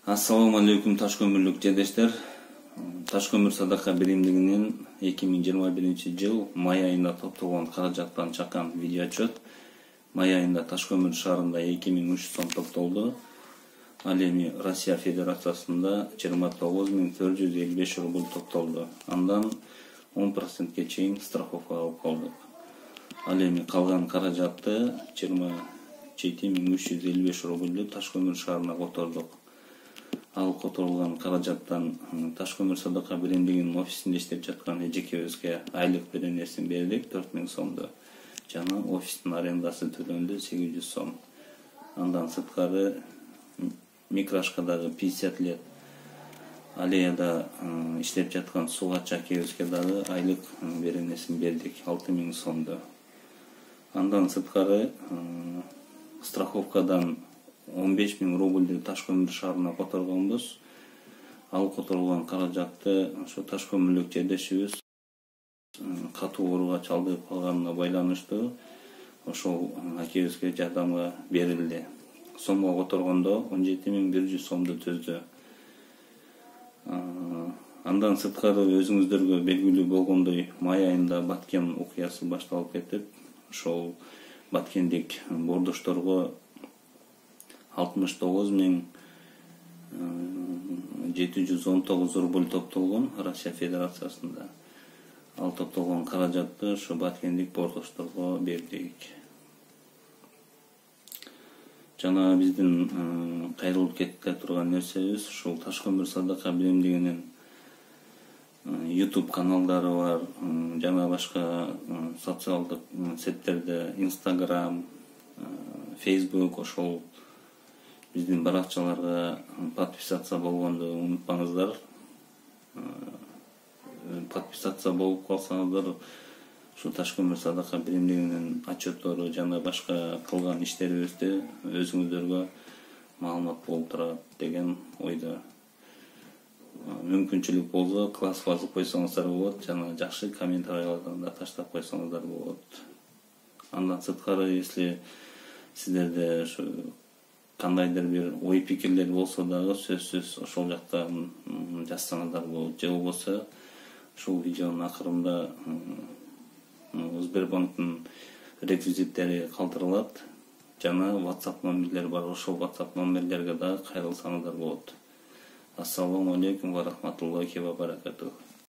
Assalamu alaikum таш көмүрлүк жедештер. Таш көмүр садака биримдигинин 2021 жыл май айында топтолгон каражаттан чаккан видео отчет. Май айында таш көмүр шаарында 2300 сом топтолду. Ал эми Россия Федерациясында 29455 рубль топтолду. Андан 10%ке чейин страховка алып калдык. Ал эми калган каражатты 27355 рубльдү таш көмүр шаарына котордук. Ал которулган каражаттан таш көмүр садака биримдигинин офисинде иштеп жаткан эжекебизге айлык беренесин бердик 4000 сомду. Жана офистин арендасы төлөндү 800 сом. Андан сырткары микрошкадагы 50 лет аллеяда иштеп жаткан Сугатчы акебизге дагы айлык беренесин бердик 6000 сомду. Андан сырткары страховкадан 15 000 рубльді таш көмүр шаарына которгонбуз. Ал которулган каражатты ошо таш көмүрлүк жедешибиз катуу ооруга чалдыгып калганына байланыштуу ошол акебизге жардамга берилди. Сомго которгондо 17100 сомду түздү. Андан сырткары өзүңүздөргө белгилүү болгондой май айында Баткен окуясы башталып кетип, ошол баткендик бордошторго 69719 рубль топтолгон Россия Федерациясында. Ал топтолгон каражатты ошо баткендик бордошторго бердик. Жана биздин кайрылып кетке турган нерсебиз ушул таш көмүр садака биримдигинин YouTube каналдары бар, жана башка социалдык сеттерде Instagram, Facebook ошол биздин баракчаларга подписаться болгонду унутпаңыздар. Подписаться болуп калсаңыздар, ушу таш көмүр садака биримдигинин отчеттору жана башка кылган иштерибизди өзүңүздөргө маалымат болуп турат деген ойдо. Мүмкүнчүлүк болсо класс басып койсоңуздар болот, жана жакшы комментарийлерди да таштап койсоңуздар болот. Андан сырткары, если сиздерде ушу кандайдыр бир ой пикирлер болсо дагы сөзсүз ошол жактан жазсаңыздар болот. Же болбосо ушул видеонун акырында Сбербанктын реквизиттери калтырылат жана WhatsApp номерлер бар, ошол WhatsApp номерлерге дагы кайрылсаңыздар болот. Ассаламу алейкум ва рахматуллахи ва баракатух.